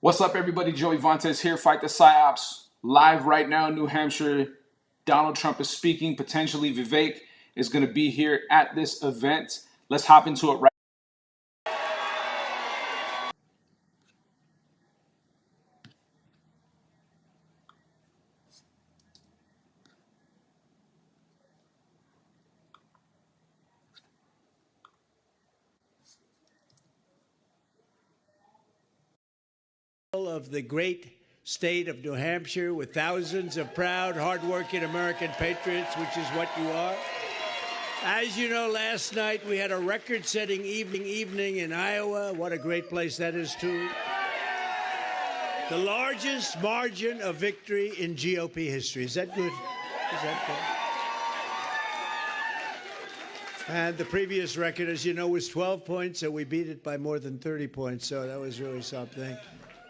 What's up, everybody? Joey Vantes here, Fight the Psyops, live right now in New Hampshire. Donald Trump is speaking. Potentially, Vivek is going to be here at this event. Let's hop into it right of the great state of New Hampshire with thousands of proud, hardworking American patriots, which is what you are. As you know, last night we had a record-setting evening in Iowa. What a great place that is, too. The largest margin of victory in GOP history. Is that good? Is that good? And the previous record, as you know, was 12 points, so we beat it by more than 30 points, so that was really something.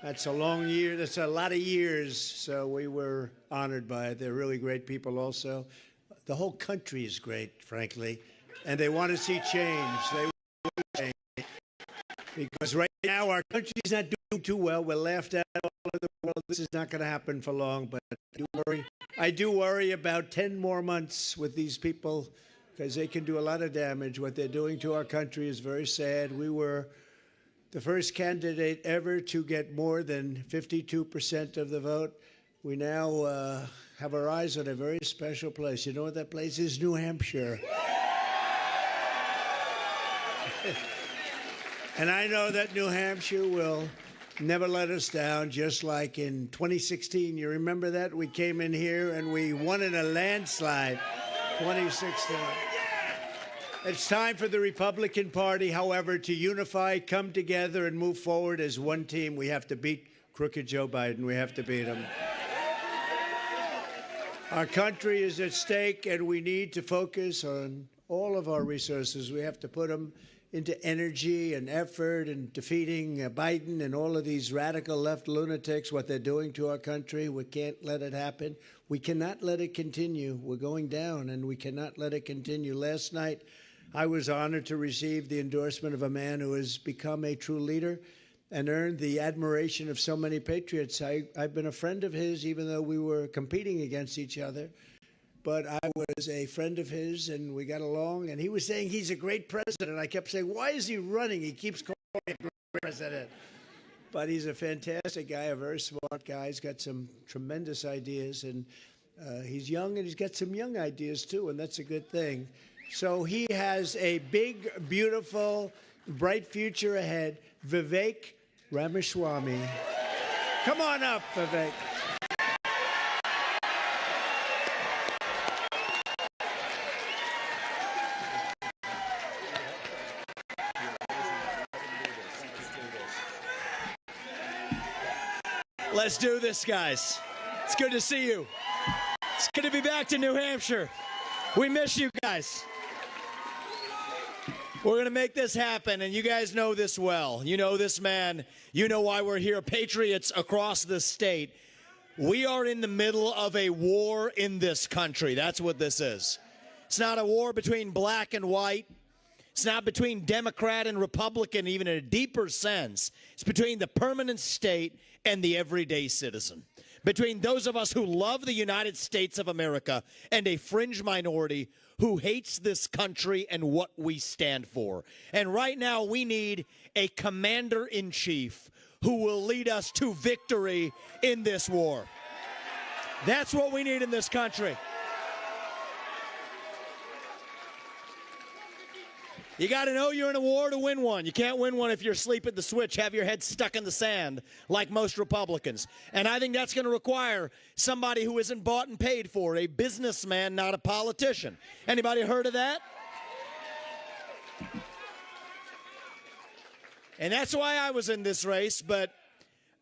That's a long year. That's a lot of years, so we were honored by it. They're really great people also. The whole country is great, frankly, and they want to see change. They want to change. Because right now our country's not doing too well. We're laughed at all over the world. This is not going to happen for long, but I do worry about 10 more months with these people because they can do a lot of damage. What they're doing to our country is very sad. We were the first candidate ever to get more than 52% of the vote. We now have our eyes on a very special place. You know what that place is? New Hampshire. And I know that New Hampshire will never let us down, just like in 2016. You remember that? We came in here and we won in a landslide, 2016. It's time for the Republican Party, however, to unify, come together, and move forward as one team. We have to beat crooked Joe Biden. We have to beat him. Our country is at stake, and we need to focus on all of our resources. We have to put them into energy and effort and defeating Biden and all of these radical left lunatics, what they're doing to our country. We can't let it happen. We cannot let it continue. We're going down, and we cannot let it continue. Last night, I was honored to receive the endorsement of a man who has become a true leader and earned the admiration of so many patriots. I've been a friend of his, even though we were competing against each other. But I was a friend of his, and we got along. And he was saying he's a great president. I kept saying, why is he running? He keeps calling me a great president. But he's a fantastic guy, a very smart guy. He's got some tremendous ideas. And he's young, and he's got some young ideas, too, and that's a good thing. So he has a big, beautiful, bright future ahead. Vivek Ramaswamy. Come on up, Vivek. Let's do this, guys. It's good to see you. It's good to be back to New Hampshire. We miss you guys. We're going to make this happen, and you guys know this well. You know this man. You know why we're here. Patriots across the state. We are in the middle of a war in this country. That's what this is. It's not a war between black and white. It's not between Democrat and Republican, even in a deeper sense. It's between the permanent state and the everyday citizen. Between those of us who love the United States of America and a fringe minority who hates this country and what we stand for. And right now we need a commander-in-chief who will lead us to victory in this war. That's what we need in this country. You got to know you're in a war to win one. You can't win one if you're asleep at the switch, have your head stuck in the sand like most Republicans. And I think that's going to require somebody who isn't bought and paid for, a businessman, not a politician. Anybody heard of that? And that's why I was in this race, but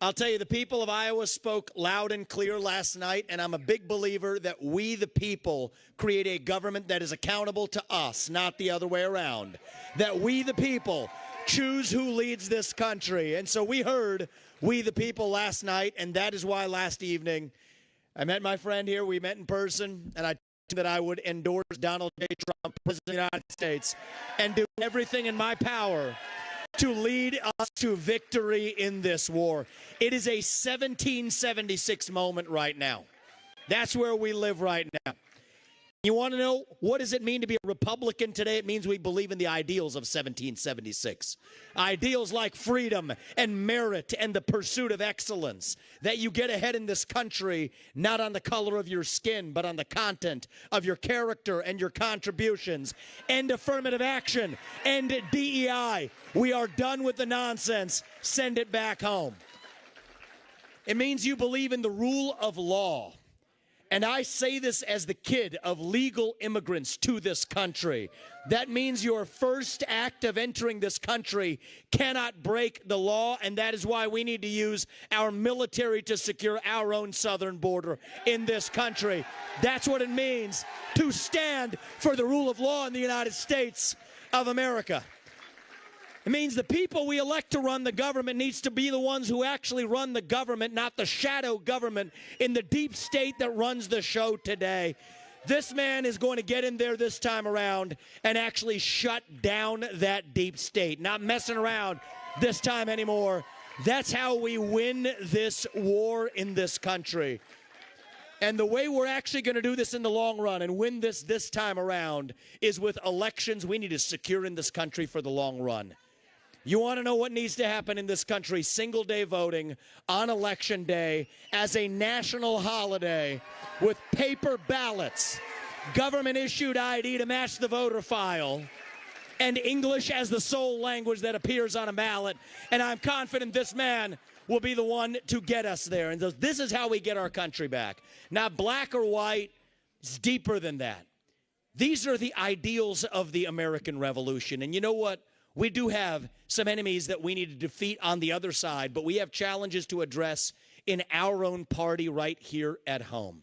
I'll tell you, the people of Iowa spoke loud and clear last night, and I'm a big believer that we, the people, create a government that is accountable to us, not the other way around. That we, the people, choose who leads this country. And so we heard we, the people, last night, and that is why last evening I met my friend here. We met in person, and I told him that I would endorse Donald J. Trump, President of the United States, and do everything in my power to lead us to victory in this war. It is a 1776 moment right now. That's where we live right now. You want to know what does it mean to be a Republican today? It means we believe in the ideals of 1776. Ideals like freedom and merit and the pursuit of excellence. That you get ahead in this country not on the color of your skin, but on the content of your character and your contributions. And affirmative action and DEI. We are done with the nonsense. Send it back home. It means you believe in the rule of law. And I say this as the kid of legal immigrants to this country. That means your first act of entering this country cannot break the law, and that is why we need to use our military to secure our own southern border in this country. That's what it means to stand for the rule of law in the United States of America. It means the people we elect to run the government needs to be the ones who actually run the government, not the shadow government in the deep state that runs the show today. This man is going to get in there this time around and actually shut down that deep state. Not messing around this time anymore. That's how we win this war in this country. And the way we're actually going to do this in the long run and win this time around is with elections we need to secure in this country for the long run. You want to know what needs to happen in this country? Single day voting on election day as a national holiday with paper ballots, government issued ID to match the voter file, and English as the sole language that appears on a ballot. And I'm confident this man will be the one to get us there. And this is how we get our country back. Not black or white, it's deeper than that. These are the ideals of the American Revolution. And you know what? We do have some enemies that we need to defeat on the other side, but we have challenges to address in our own party right here at home.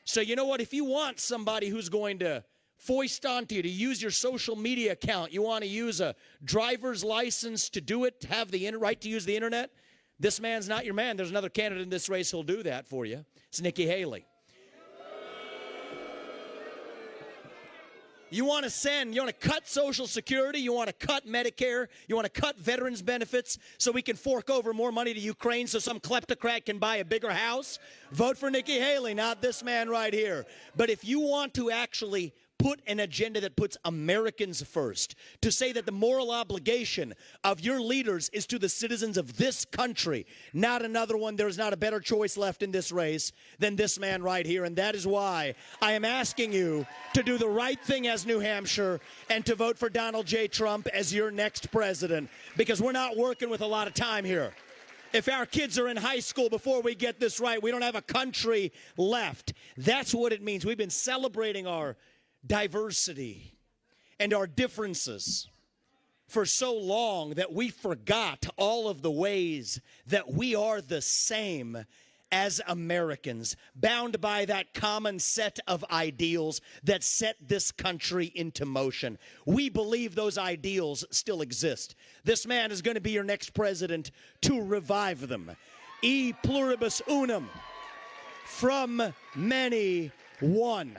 So you know what? If you want somebody who's going to foist onto you to use your social media account, you want to use a driver's license to do it, to have the right to use the internet, this man's not your man. There's another candidate in this race who'll do that for you. It's Nikki Haley. You want to cut Social Security, you want to cut Medicare, you want to cut veterans benefits so we can fork over more money to Ukraine so some kleptocrat can buy a bigger house? Vote for Nikki Haley, not this man right here. But if you want to actually put an agenda that puts Americans first, to say that the moral obligation of your leaders is to the citizens of this country, not another one, there is not a better choice left in this race than this man right here. And that is why I am asking you to do the right thing as New Hampshire and to vote for Donald J. Trump as your next president, because we're not working with a lot of time here. If our kids are in high school before we get this right, we don't have a country left. That's what it means. We've been celebrating our diversity and our differences for so long that we forgot all of the ways that we are the same as Americans, bound by that common set of ideals that set this country into motion. We believe those ideals still exist. This man is going to be your next president to revive them. E pluribus unum, from many, one.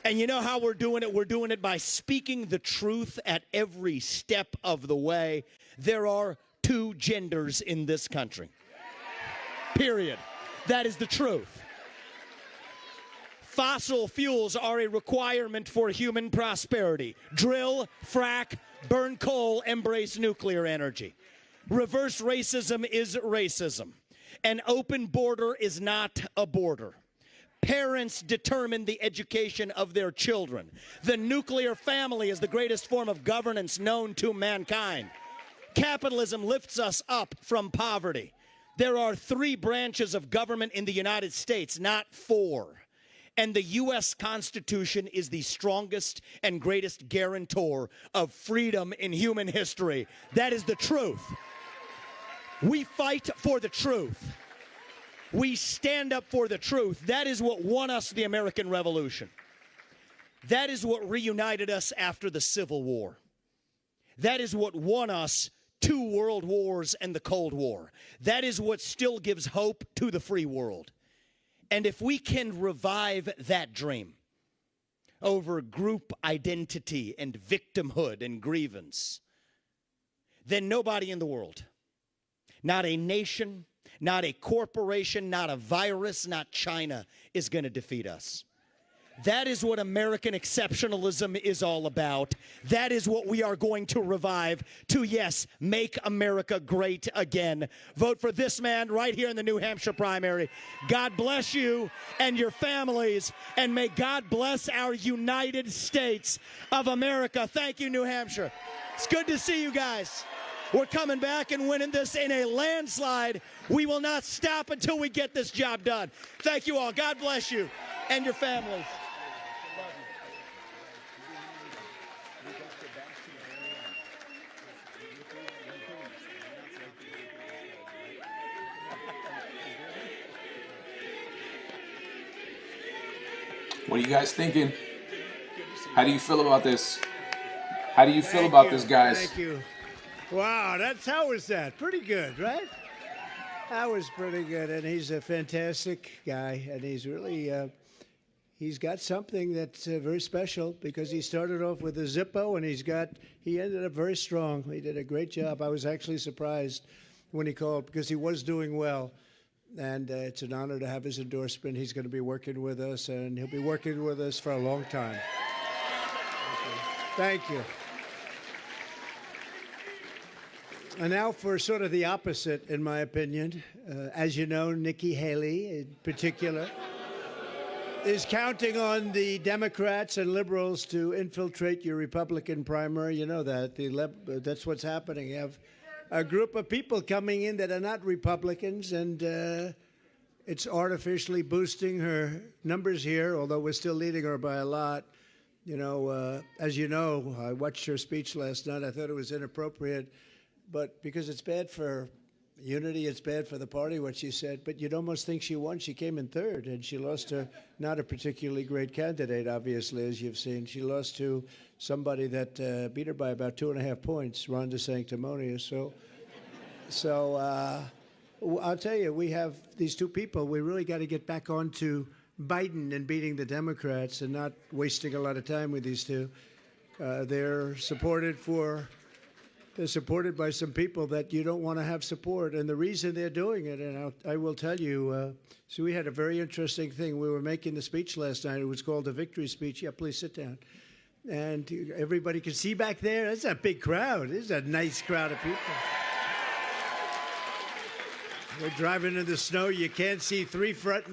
And you know how we're doing it? We're doing it by speaking the truth at every step of the way. There are two genders in this country. Period. That is the truth. Fossil fuels are a requirement for human prosperity. Drill, frack, burn coal, embrace nuclear energy. Reverse racism is racism. An open border is not a border. Parents determine the education of their children. The nuclear family is the greatest form of governance known to mankind. Capitalism lifts us up from poverty. There are 3 branches of government in the United States, not 4. And the U.S. Constitution is the strongest and greatest guarantor of freedom in human history. That is the truth. We fight for the truth. We stand up for the truth. That is what won us the American Revolution. That is what reunited us after the Civil War. That is what won us 2 world wars and the Cold War. That is what still gives hope to the free world. And if we can revive that dream over group identity and victimhood and grievance, then nobody in the world, not a nation, not a corporation, not a virus, not China, is going to defeat us. That is what American exceptionalism is all about. That is what we are going to revive to, yes, make America great again. Vote for this man right here in the New Hampshire primary. God bless you and your families, and may God bless our United States of America. Thank you, New Hampshire. It's good to see you guys. We're coming back and winning this in a landslide. We will not stop until we get this job done. Thank you all. God bless you and your families. What are you guys thinking? How do you feel about this? How do you feel about this, guys? Thank you. Wow, how was that? Pretty good, right? That was pretty good, and he's a fantastic guy, and he's really, he's got something that's very special because he started off with a Zippo, and he ended up very strong. He did a great job. I was actually surprised when he called because he was doing well, and it's an honor to have his endorsement. He's going to be working with us, and he'll be working with us for a long time. Thank you. And now for sort of the opposite, in my opinion. As you know, Nikki Haley, in particular, is counting on the Democrats and liberals to infiltrate your Republican primary. You know that. That's what's happening. You have a group of people coming in that are not Republicans, and it's artificially boosting her numbers here, although we're still leading her by a lot. You know, as you know, I watched her speech last night. I thought it was inappropriate. But because it's bad for unity, it's bad for the party, what she said. But you'd almost think she won. She came in third, and she lost to not a particularly great candidate, obviously, as you've seen. She lost to somebody that beat her by about 2.5 points, Ron DeSanctimonious. So I'll tell you, we have these two people. We really got to get back on to Biden and beating the Democrats and not wasting a lot of time with these two. They're supported by some people that you don't want to have support, and the reason they're doing it, and I will tell you, so we had a very interesting thing. We were making the speech last night. It was called a victory speech. Yeah, please sit down. And everybody can see back there. That's a big crowd. This is a nice crowd of people. We're driving in the snow. You can't see three front.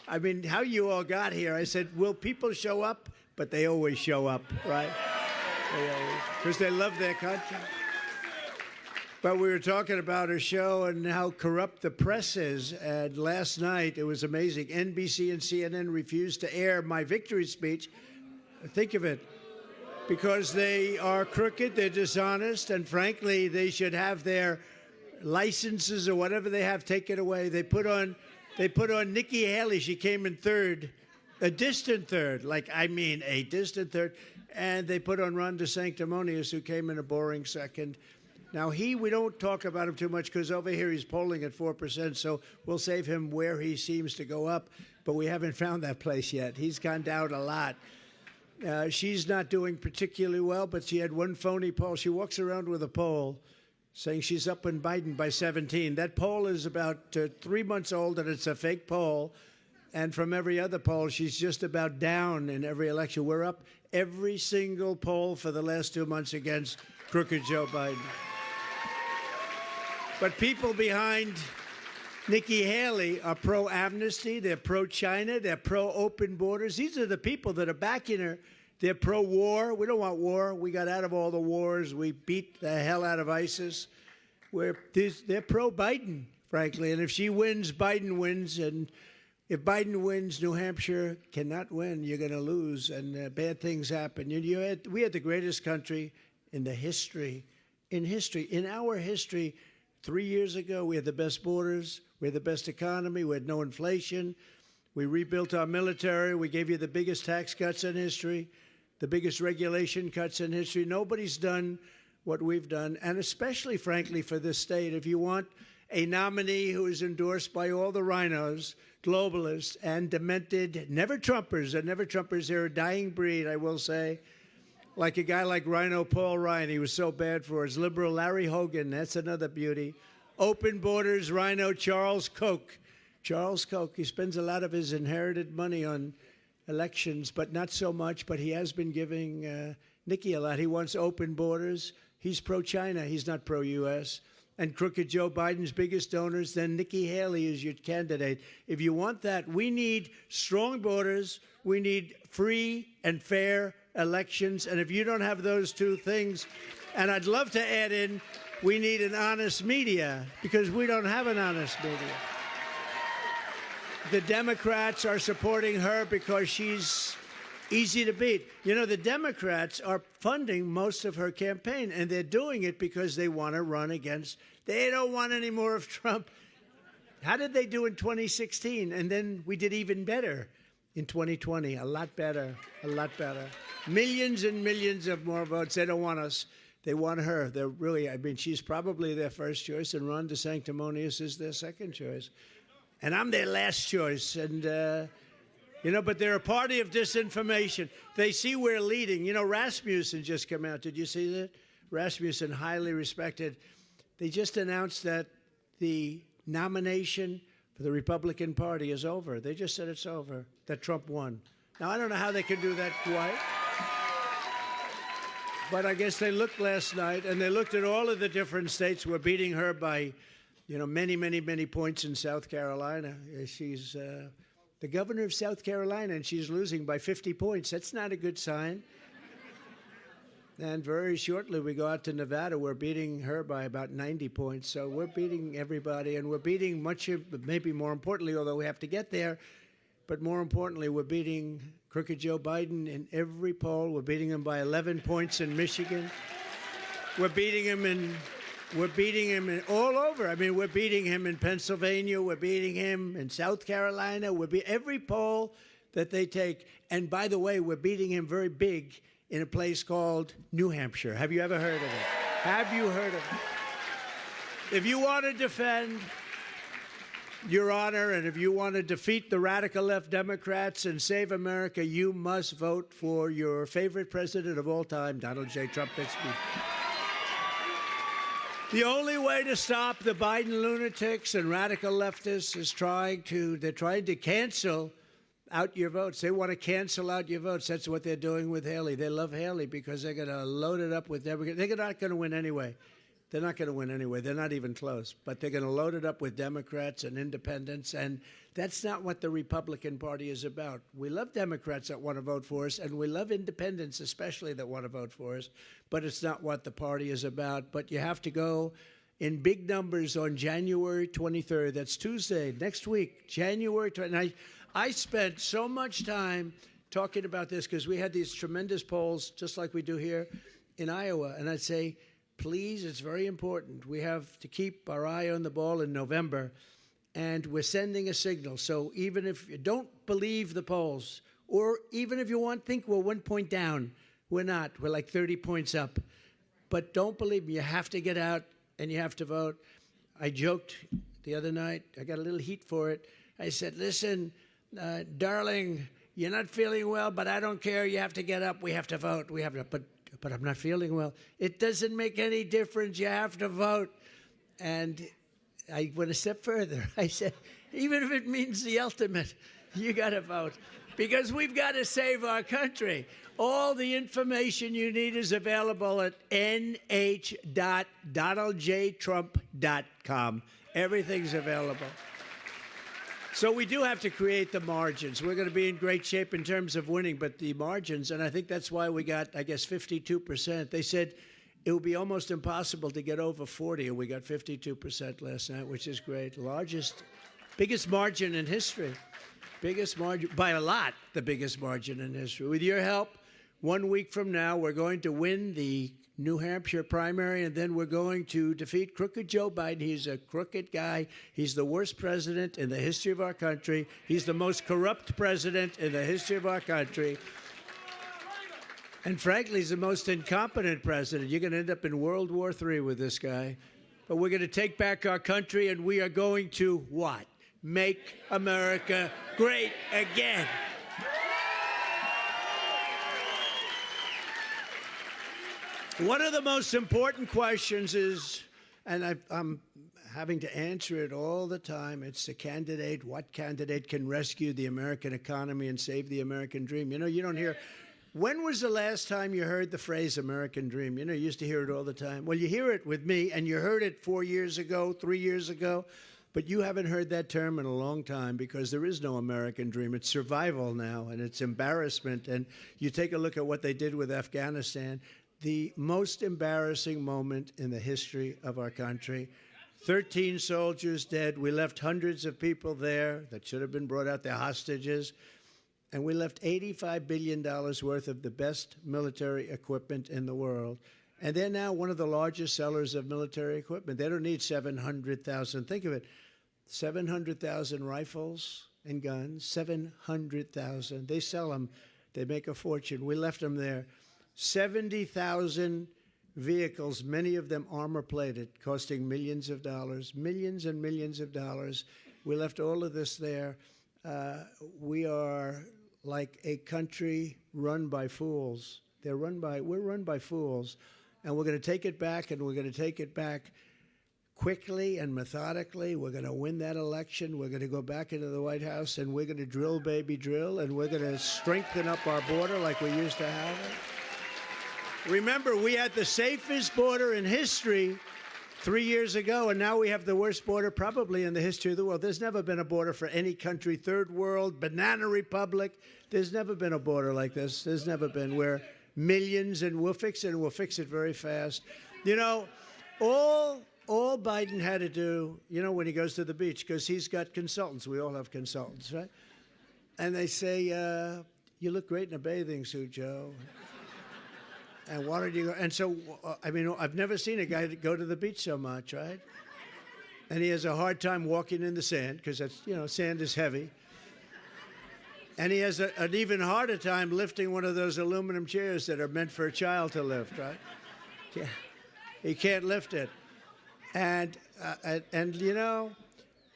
I mean, how you all got here. I said, will people show up? But they always show up, right? Because they love their country. But we were talking about her show and how corrupt the press is. And last night, it was amazing. NBC and CNN refused to air my victory speech. Think of it. Because they are crooked, they're dishonest, and frankly, they should have their licenses or whatever they have taken away. They put on Nikki Haley. She came in third, a distant third, a distant third. And they put on Ron DeSanctimonious, who came in a boring second. Now, we don't talk about him too much because over here he's polling at 4%, so we'll save him where he seems to go up, but we haven't found that place yet. He's gone down a lot. She's not doing particularly well, but she had one phony poll. She walks around with a poll saying she's up in Biden by 17. That poll is about 3 months old, and it's a fake poll. And from every other poll, she's just about down in every election. We're up every single poll for the last 2 months against crooked Joe Biden. But people behind Nikki Haley are pro-amnesty, they're pro-China, they're pro-open borders. These are the people that are backing her. They're pro-war. We don't want war. We got out of all the wars. We beat the hell out of ISIS. They're pro-Biden, frankly. And if she wins, Biden wins. And if Biden wins, New Hampshire cannot win. You're going to lose, and bad things happen. We had the greatest country in our history. 3 years ago, we had the best borders, we had the best economy, we had no inflation, we rebuilt our military, we gave you the biggest tax cuts in history, the biggest regulation cuts in history. Nobody's done what we've done, and especially, frankly, for this state. If you want a nominee who is endorsed by all the rhinos, globalists, and demented never-Trumpers, they're a dying breed, I will say. like a guy like Rhino Paul Ryan. He was so bad for us. Liberal Larry Hogan, that's another beauty. Open borders, Rhino Charles Koch. Charles Koch, he spends a lot of his inherited money on elections, but not so much. But he has been giving Nikki a lot. He wants open borders. He's pro-China. He's not pro-U.S. And crooked Joe Biden's biggest donors, then Nikki Haley is your candidate. If you want that, we need strong borders. We need free and fair elections. And if you don't have those two things, and I'd love to add in, we need an honest media, because we don't have an honest media. The Democrats are supporting her because she's easy to beat. You know, the Democrats are funding most of her campaign, and they're doing it because they want to run against. They don't want any more of Trump. How did they do in 2016? And then we did even better in 2020. A lot better, a lot better. Millions and millions of more votes. They don't want us. They want her. They're really, I mean, she's probably their first choice, and Ron DeSanctimonious is their second choice. And I'm their last choice. And, you know, but they're a party of disinformation. They see we're leading. You know, Rasmussen just came out. Did you see that? Rasmussen, highly respected. They just announced that the nomination for the Republican Party is over. They just said it's over, that Trump won. Now, I don't know how they can do that quiet. But I guess they looked last night, and they looked at all of the different states. We're beating her by, you know, many, many, many points in South Carolina. She's the governor of South Carolina, and she's losing by 50 points. That's not a good sign. And very shortly, we go out to Nevada. We're beating her by about 90 points. So we're beating everybody, and we're beating much of, maybe more importantly, although we have to get there, but more importantly, we're beating crooked Joe Biden in every poll. We're beating him by 11 points in Michigan. We're beating him in all over. I mean, we're beating him in Pennsylvania. We're beating him in South Carolina. Every poll that they take. And by the way, we're beating him very big in a place called New Hampshire. Have you ever heard of it? Have you heard of it? If you want to defend your honor, and if you want to defeat the radical left Democrats and save America, you must vote for your favorite president of all time, Donald J. Trump. The only way to stop the Biden lunatics and radical leftists is they're trying to cancel out your votes. They want to cancel out your votes. That's what they're doing with Haley. They love Haley because they're going to load it up with Democrats. They're not going to win anyway. They're not going to win anyway. They're not even close. But they're going to load it up with Democrats and independents, and that's not what the Republican Party is about. We love Democrats that want to vote for us, and we love independents especially that want to vote for us, but it's not what the party is about. But you have to go in big numbers on January 23rd. That's Tuesday, next week, January 23rd. I spent so much time talking about this because we had these tremendous polls, just like we do here in Iowa, and I'd say, please, it's very important. We have to keep our eye on the ball in November, and we're sending a signal. So even if you don't believe the polls, or even if you think we're 1 point down, we're not. We're like 30 points up. But don't believe me. You have to get out, and you have to vote. I joked the other night. I got a little heat for it. I said, listen, darling, you're not feeling well, but I don't care. You have to get up. We have to vote. We have to. But I'm not feeling well. It doesn't make any difference. You have to vote. And I went a step further. I said, even if it means the ultimate, you got to vote. Because we've got to save our country. All the information you need is available at nh.donaldjtrump.com. Everything's available. So we do have to create the margins. We're going to be in great shape in terms of winning, but the margins, and I think that's why we got, I guess, 52%. They said it would be almost impossible to get over 40, and we got 52% last night, which is great. Biggest margin in history. Biggest margin, by a lot, the biggest margin in history. With your help, 1 week from now, we're going to win the New Hampshire primary, and then we're going to defeat crooked Joe Biden. He's a crooked guy. He's the worst president in the history of our country. He's the most corrupt president in the history of our country. And frankly, he's the most incompetent president. You're going to end up in World War III with this guy. But we're going to take back our country, and we are going to what? Make America great again. One of the most important questions is, and I'm having to answer it all the time, it's the candidate. What candidate can rescue the American economy and save the American dream? You know, you don't hear. When was the last time you heard the phrase American dream? You know, you used to hear it all the time. Well, you hear it with me, and you heard it 4 years ago, 3 years ago, but you haven't heard that term in a long time because there is no American dream. It's survival now, and it's embarrassment. And you take a look at what they did with Afghanistan, the most embarrassing moment in the history of our country. 13 soldiers dead. We left hundreds of people there that should have been brought out. They're hostages. And we left $85 billion worth of the best military equipment in the world. And they're now one of the largest sellers of military equipment. They don't need 700,000. Think of it, 700,000 rifles and guns, 700,000. They sell them. They make a fortune. We left them there. 70,000 vehicles, many of them armor-plated, costing millions of dollars, millions and millions of dollars. We left all of this there. We are like a country run by fools. We're run by fools. And we're going to take it back, and we're going to take it back quickly and methodically. We're going to win that election. We're going to go back into the White House, and we're going to drill, baby, drill, and we're going to strengthen up our border like we used to have it. Remember, we had the safest border in history 3 years ago, and now we have the worst border probably in the history of the world. There's never been a border for any country, third world, banana republic. There's never been a border like this. There's never been, where millions, and we'll fix it, and we'll fix it very fast. You know, all Biden had to do, you know, when he goes to the beach, because he's got consultants. We all have consultants, right? And they say, you look great in a bathing suit, Joe. And why did you go? And so, I mean, I've never seen a guy go to the beach so much, right? And he has a hard time walking in the sand because that's, you know, sand is heavy. And he has an even harder time lifting one of those aluminum chairs that are meant for a child to lift, right? Yeah. He can't lift it. And you know,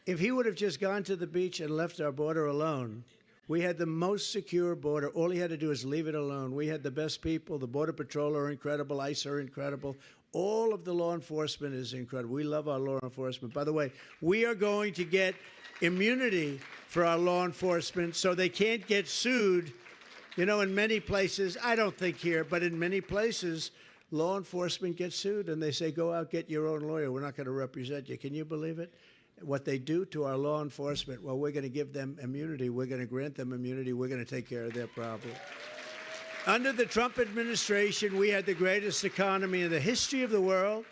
if he would have just gone to the beach and left our border alone, we had the most secure border. All he had to do is leave it alone. We had the best people. The Border Patrol are incredible. ICE are incredible. All of the law enforcement is incredible. We love our law enforcement. By the way, we are going to get immunity for our law enforcement so they can't get sued. You know, in many places, I don't think here, but in many places, law enforcement gets sued and they say, go out, get your own lawyer. We're not going to represent you. Can you believe it? What they do to our law enforcement, well, we're going to give them immunity. We're going to grant them immunity. We're going to take care of their problem. Under the Trump administration, we had the greatest economy in the history of the world,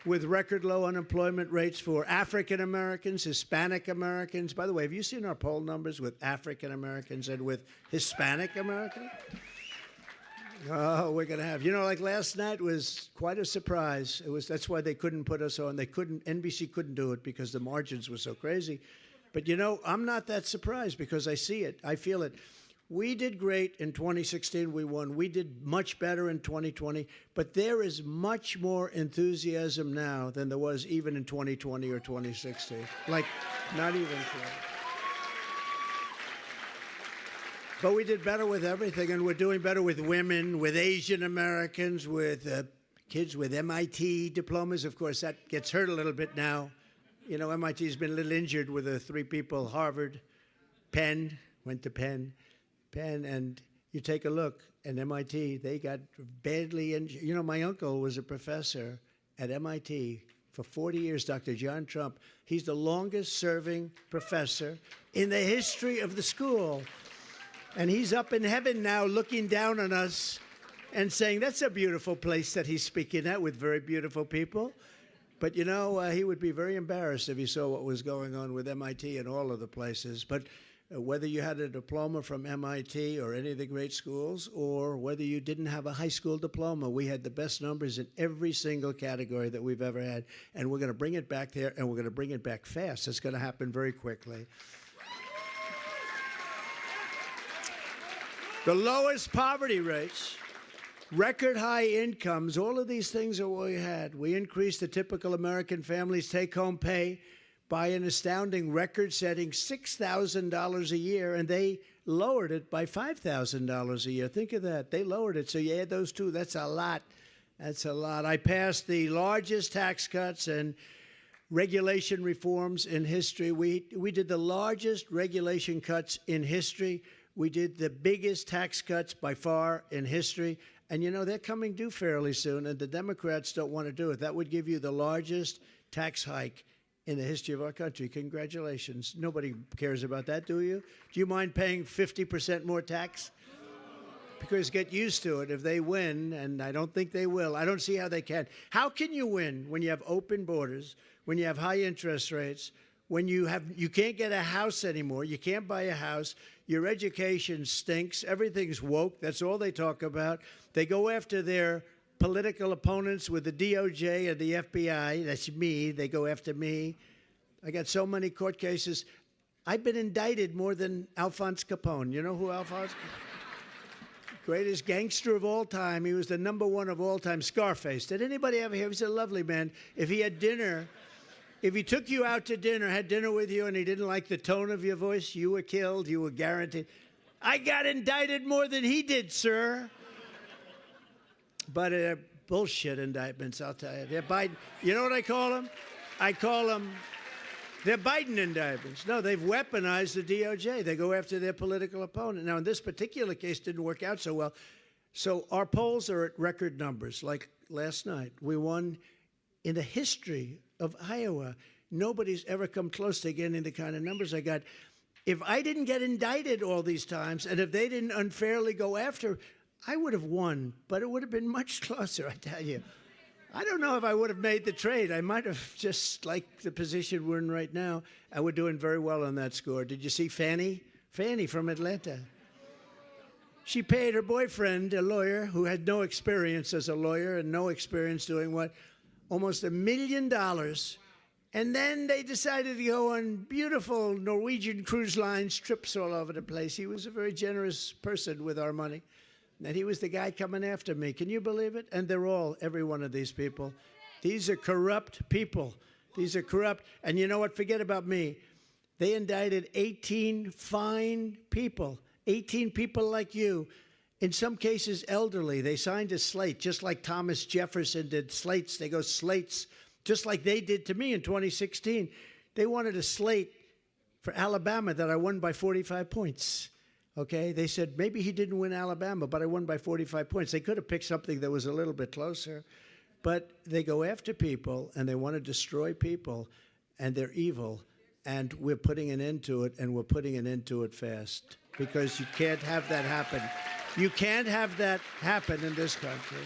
with record low unemployment rates for African Americans, Hispanic Americans. By the way, have you seen our poll numbers with African Americans and with Hispanic Americans? Oh, we're going to have, you know, like last night was quite a surprise. That's why they couldn't put us on. NBC couldn't do it because the margins were so crazy. But, you know, I'm not that surprised because I see it. I feel it. We did great in 2016. We won. We did much better in 2020. But there is much more enthusiasm now than there was even in 2020 or 2016. Like, not even close. But we did better with everything, and we're doing better with women, with Asian Americans, with kids with MIT diplomas. Of course, that gets hurt a little bit now. You know, MIT's been a little injured with the three people, Harvard, Penn, went to Penn, and you take a look at MIT, they got badly injured. You know, my uncle was a professor at MIT for 40 years, Dr. John Trump. He's the longest-serving professor in the history of the school. And he's up in heaven now looking down on us and saying, that's a beautiful place that he's speaking at with very beautiful people. But, you know, he would be very embarrassed if he saw what was going on with MIT and all of the places. But whether you had a diploma from MIT or any of the great schools, or whether you didn't have a high school diploma, we had the best numbers in every single category that we've ever had. And we're going to bring it back there, and we're going to bring it back fast. It's going to happen very quickly. The lowest poverty rates, record high incomes, all of these things are what we had. We increased the typical American family's take-home pay by an astounding record-setting $6,000 a year, and they lowered it by $5,000 a year. Think of that. They lowered it. So you add those two, that's a lot. That's a lot. I passed the largest tax cuts and regulation reforms in history. We did the largest regulation cuts in history. We did the biggest tax cuts by far in history. And, you know, they're coming due fairly soon, and the Democrats don't want to do it. That would give you the largest tax hike in the history of our country. Congratulations. Nobody cares about that, do you? Do you mind paying 50% more tax? Because get used to it. If they win, and I don't think they will, I don't see how they can. How can you win when you have open borders, when you have high interest rates, when you can't get a house anymore, you can't buy a house, your education stinks, everything's woke, that's all they talk about. They go after their political opponents with the DOJ and the FBI, that's me, they go after me. I got so many court cases. I've been indicted more than Alphonse Capone. You know who Alphonse Capone? Greatest gangster of all time. He was the #1 of all time. Scarface. Did anybody ever hear? He was a lovely man. If he had dinner, if he took you out to dinner, had dinner with you, and he didn't like the tone of your voice, you were killed. You were guaranteed. I got indicted more than he did, sir. But bullshit indictments, I'll tell you. They're Biden. You know what I call them? I call them. They're Biden indictments. No, they've weaponized the DOJ. They go after their political opponent. Now, in this particular case, didn't work out so well. So our polls are at record numbers. Like last night, we won in the history of Iowa. Nobody's ever come close to getting the kind of numbers I got. If I didn't get indicted all these times, and if they didn't unfairly go after, I would have won. But it would have been much closer, I tell you. I don't know if I would have made the trade. I might have just like the position we're in right now, and we're doing very well on that score. Did you see Fannie? Fannie from Atlanta. She paid her boyfriend, a lawyer who had no experience as a lawyer and no experience doing what? Almost $1 million. And then they decided to go on beautiful Norwegian cruise lines, trips all over the place. He was a very generous person with our money. And he was the guy coming after me. Can you believe it? And they're all, every one of these people. These are corrupt people. These are corrupt. And you know what? Forget about me. They indicted 18 fine people, 18 people like you, in some cases elderly. They signed a slate, just like Thomas Jefferson did slates. They go slates, just like they did to me in 2016. They wanted a slate for Alabama that I won by 45 points. Okay, they said maybe he didn't win Alabama, but I won by 45 points. They could have picked something that was a little bit closer, but they go after people and they want to destroy people, and they're evil, and we're putting an end to it, and we're putting an end to it fast, because you can't have that happen. You can't have that happen in this country.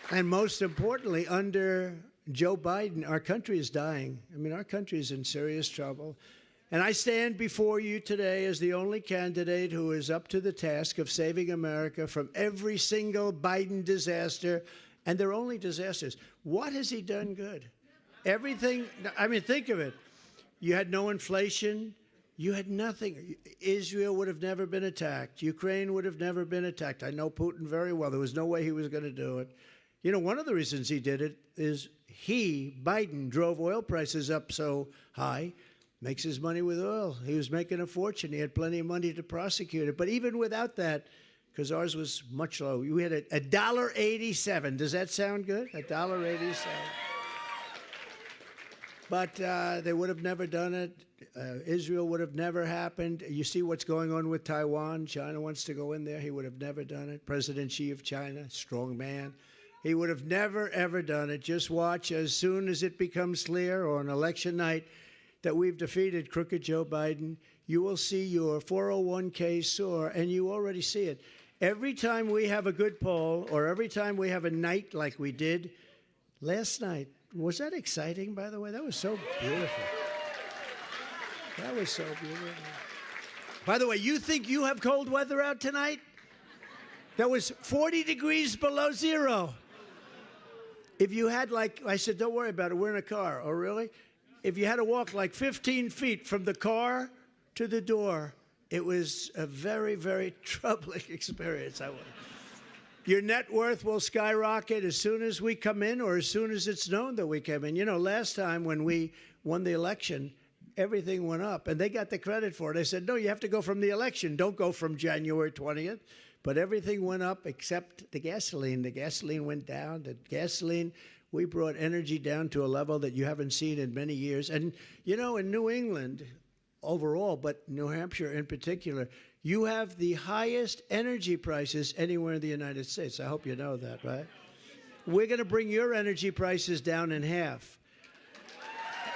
And most importantly, under Joe Biden, our country is dying. I mean, our country is in serious trouble. And I stand before you today as the only candidate who is up to the task of saving America from every single Biden disaster. And they're only disasters. What has he done good? Everything. I mean, think of it. You had no inflation. You had nothing. Israel would have never been attacked. Ukraine would have never been attacked. I know Putin very well. There was no way he was going to do it. You know, one of the reasons he did it is Biden, drove oil prices up so high. Makes his money with oil. He was making a fortune. He had plenty of money to prosecute it. But even without that, because ours was much lower, we had $1.87. Does that sound good? $1.87. But they would have never done it. Israel would have never happened. You see what's going on with Taiwan. China wants to go in there. He would have never done it. President Xi of China, strong man. He would have never, ever done it. Just watch as soon as it becomes clear on election night that we've defeated crooked Joe Biden, you will see your 401k soar, and you already see it. Every time we have a good poll, or every time we have a night like we did last night, was that exciting, by the way? That was so beautiful. That was so beautiful. By the way, you think you have cold weather out tonight? That was 40 degrees below zero. If you had, like, I said, don't worry about it, we're in a car. Oh, really? If you had to walk like 15 feet from the car to the door, it was a very, very troubling experience. Your net worth will skyrocket as soon as we come in, or as soon as it's known that we came in. You know, last time when we won the election, everything went up, and they got the credit for it. I said, no, you have to go from the election. Don't go from January 20th, But everything went up except the gasoline. The gasoline went down. The gasoline, we brought energy down to a level that you haven't seen in many years. And, you know, in New England overall, but New Hampshire in particular, you have the highest energy prices anywhere in the United States. I hope you know that, right? We're going to bring your energy prices down in half.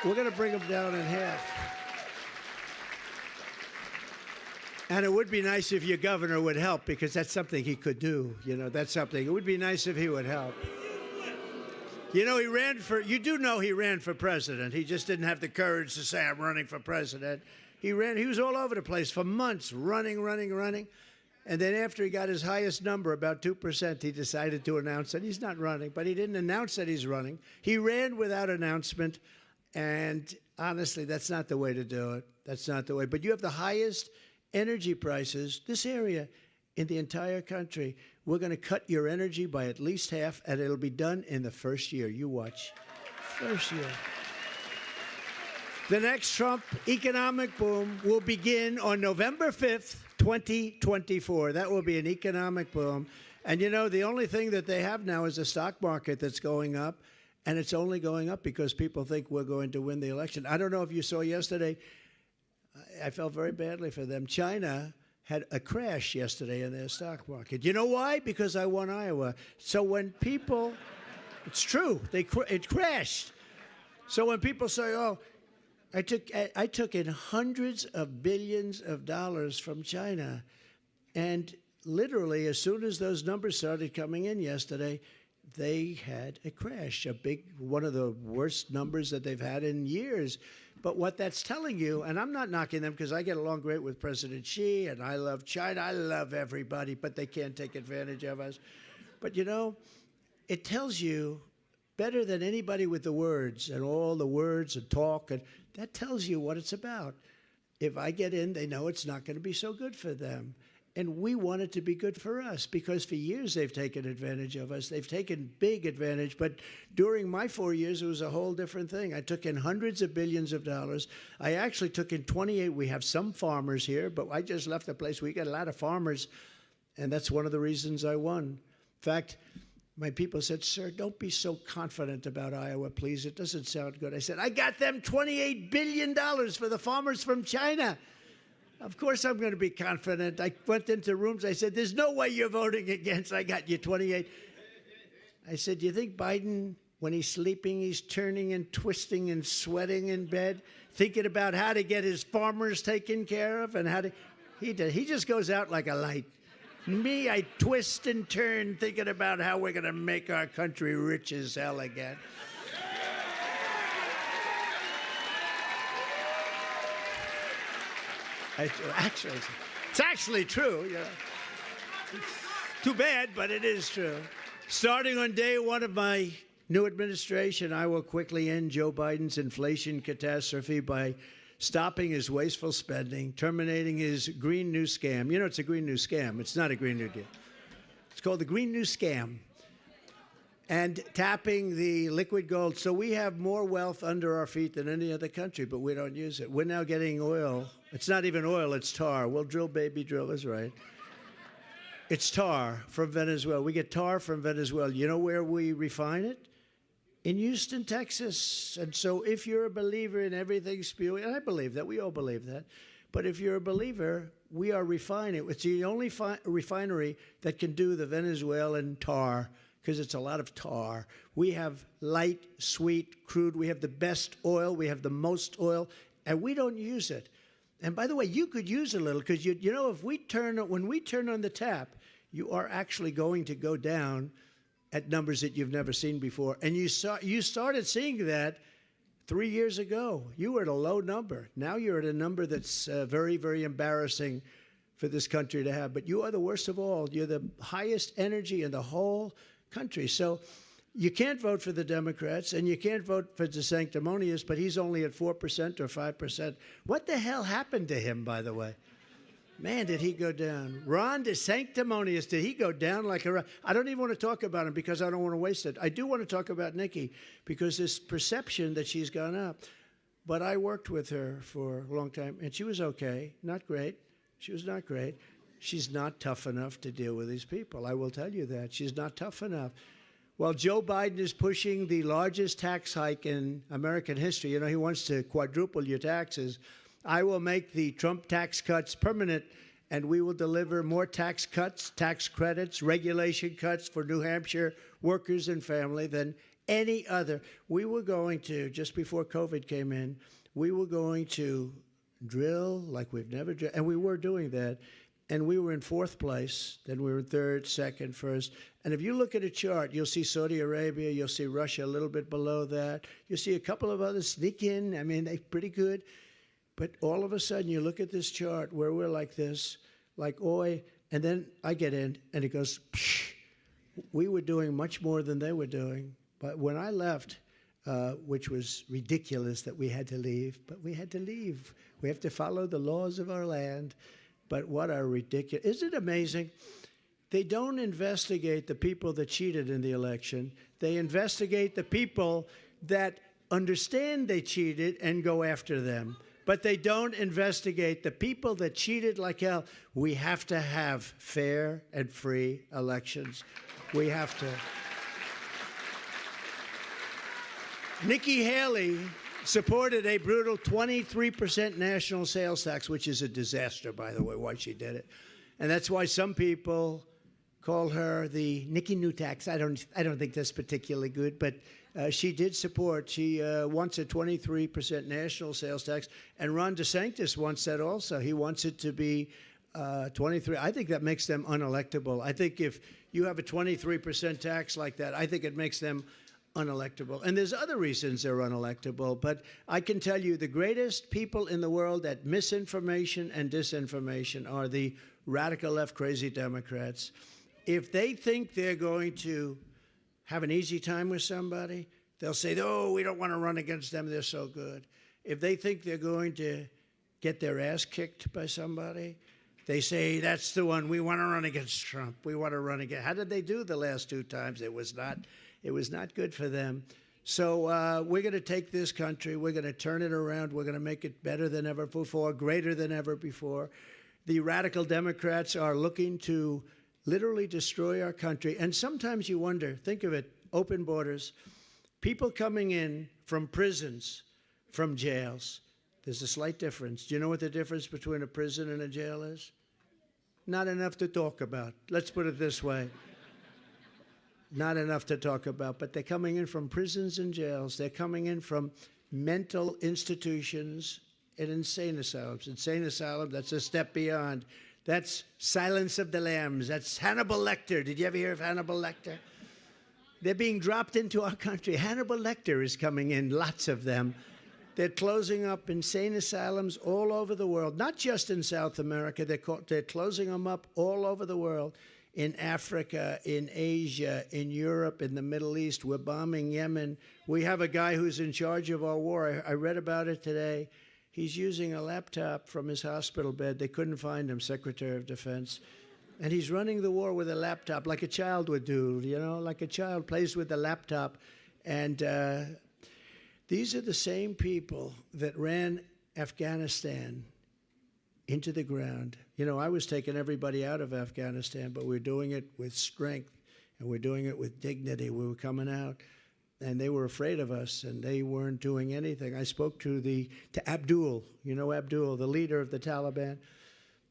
We're going to bring them down in half. And it would be nice if your governor would help, because that's something he could do. You know, that's something. It would be nice if he would help. You know, you do know he ran for president. He just didn't have the courage to say, I'm running for president. He was all over the place for months, running. And then after he got his highest number, about 2%, he decided to announce that he's not running. But he didn't announce that he's running. He ran without announcement. And honestly, that's not the way to do it. That's not the way. But you have the highest energy prices, this area, in the entire country. We're going to cut your energy by at least half, and it'll be done in the first year. You watch. First year. The next Trump economic boom will begin on November 5th, 2024. That will be an economic boom. And, you know, the only thing that they have now is a stock market that's going up, and it's only going up because people think we're going to win the election. I don't know if you saw yesterday. I felt very badly for them. China had a crash yesterday in their stock market. You know why? Because I won Iowa. So when people, it's true, it crashed. So when people say, oh, I took in hundreds of billions of dollars from China, and literally as soon as those numbers started coming in yesterday, they had a crash, one of the worst numbers that they've had in years. But what that's telling you, and I'm not knocking them because I get along great with President Xi, and I love China, I love everybody, but they can't take advantage of us. But, you know, it tells you better than anybody with the words and all the words and talk, and that tells you what it's about. If I get in, they know it's not going to be so good for them. And we want it to be good for us, because for years they've taken advantage of us. They've taken big advantage. But during my 4 years, it was a whole different thing. I took in hundreds of billions of dollars. I actually took in 28. We have some farmers here, but I just left the place. We got a lot of farmers, and that's one of the reasons I won. In fact, my people said, sir, don't be so confident about Iowa, please. It doesn't sound good. I said, I got them $28 billion for the farmers from China. Of course I'm going to be confident. I went into rooms. I said, there's no way you're voting against. I got you 28. I said, do you think Biden, when he's sleeping, he's turning and twisting and sweating in bed, thinking about how to get his farmers taken care of and how to... He just goes out like a light. Me, I twist and turn thinking about how we're going to make our country rich as hell again. It's actually true. Yeah. Too bad, but it is true. Starting on day one of my new administration, I will quickly end Joe Biden's inflation catastrophe by stopping his wasteful spending, terminating his Green New Scam. You know, it's a Green New Scam. It's not a Green New Deal. It's called the Green New Scam. And tapping the liquid gold. So we have more wealth under our feet than any other country, but we don't use it. We're now getting oil. It's not even oil, it's tar. We'll drill, baby, drill is right. It's tar from Venezuela. We get tar from Venezuela. You know where we refine it? In Houston, Texas. And so if you're a believer in everything spewing, and I believe that, we all believe that, but if you're a believer, we are refining it. It's the only refinery that can do the Venezuelan tar, because it's a lot of tar. We have light, sweet, crude. We have the best oil. We have the most oil, and we don't use it. And by the way, you could use a little, because you know, when we turn on the tap, you are actually going to go down at numbers that you've never seen before. And you started seeing that 3 years ago. You were at a low number. Now you're at a number that's very, very embarrassing for this country to have. But you are the worst of all. You're the highest energy in the whole country. So you can't vote for the Democrats, and you can't vote for DeSanctimonious, but he's only at 4% or 5%. What the hell happened to him, by the way? Man, did he go down. Ron DeSanctimonious, did he go down like a rock? I don't even want to talk about him because I don't want to waste it. I do want to talk about Nikki because this perception that she's gone up. But I worked with her for a long time, and she was okay. Not great. She was not great. she's not tough enough to deal with these people. I will tell you that. She's not tough enough. Well, Joe Biden is pushing the largest tax hike in American history. You know, he wants to quadruple your taxes. I will make the Trump tax cuts permanent, and we will deliver more tax cuts, tax credits, regulation cuts for New Hampshire workers and family than any other. We were going to, just before COVID came in, we were going to drill like we've never drilled, and we were doing that. And we were in fourth place, then we were third, second, first. And if you look at a chart, you'll see Saudi Arabia, you'll see Russia a little bit below that. You'll see a couple of others sneak in. I mean, they're pretty good. But all of a sudden, you look at this chart where we're like this, like, oi, and then I get in, and it goes, psh. We were doing much more than they were doing. But when I left, which was ridiculous that we had to leave, but we had to leave. We have to follow the laws of our land. But what a ridiculous, isn't it amazing? They don't investigate the people that cheated in the election. They investigate the people that understand they cheated and go after them. But they don't investigate the people that cheated like hell. We have to have fair and free elections. We have to. Nikki Haley supported a brutal 23% national sales tax, which is a disaster, by the way, why she did it. And that's why some people call her the Nikki New tax. I don't think that's particularly good, but she did support. She wants a 23% national sales tax, and Ron DeSantis wants that also. He wants it to be 23. I think that makes them unelectable. I think if you have a 23% tax like that, I think it makes them unelectable. And there's other reasons they're unelectable, but I can tell you the greatest people in the world at misinformation and disinformation are the radical left crazy Democrats. If they think they're going to have an easy time with somebody, they'll say, oh, we don't want to run against them, they're so good. If they think they're going to get their ass kicked by somebody, they say, that's the one, we want to run against Trump, we want to run against. How did they do the last two times? It was not good for them. So we're going to take this country, we're going to turn it around, we're going to make it better than ever before, greater than ever before. The radical Democrats are looking to literally destroy our country. And sometimes you wonder, think of it, open borders, people coming in from prisons, from jails. There's a slight difference. Do you know what the difference between a prison and a jail is? Not enough to talk about. Let's put it this way. Not enough to talk about, but they're coming in from prisons and jails. They're coming in from mental institutions and insane asylums. Insane asylum, that's a step beyond. That's Silence of the Lambs. That's Hannibal Lecter. Did you ever hear of Hannibal Lecter? They're being dropped into our country. Hannibal Lecter is coming in, lots of them. They're closing up insane asylums all over the world, not just in South America. They're closing them up all over the world. In Africa, in Asia, in Europe, in the Middle East. We're bombing Yemen. We have a guy who's in charge of our war. I read about it today. He's using a laptop from his hospital bed. They couldn't find him, Secretary of Defense. And he's running the war with a laptop like a child would do, you know, like a child plays with a laptop. And these are the same people that ran Afghanistan into the ground. You know, I was taking everybody out of Afghanistan, but we're doing it with strength, and we're doing it with dignity. We were coming out, and they were afraid of us, and they weren't doing anything. I spoke to Abdul, you know Abdul, the leader of the Taliban,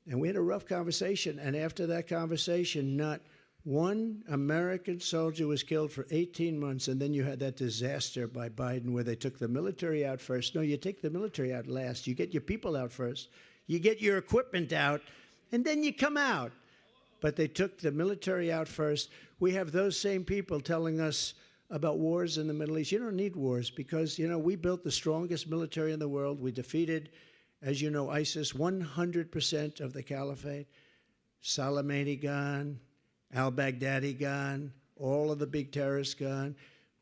and we had a rough conversation, and after that conversation, not one American soldier was killed for 18 months, and then you had that disaster by Biden where they took the military out first. No, you take the military out last. You get your people out first. You get your equipment out, and then you come out. But they took the military out first. We have those same people telling us about wars in the Middle East. You don't need wars because, you know, we built the strongest military in the world. We defeated, as you know, ISIS, 100% of the caliphate. Soleimani gone, al-Baghdadi gone, all of the big terrorists gone.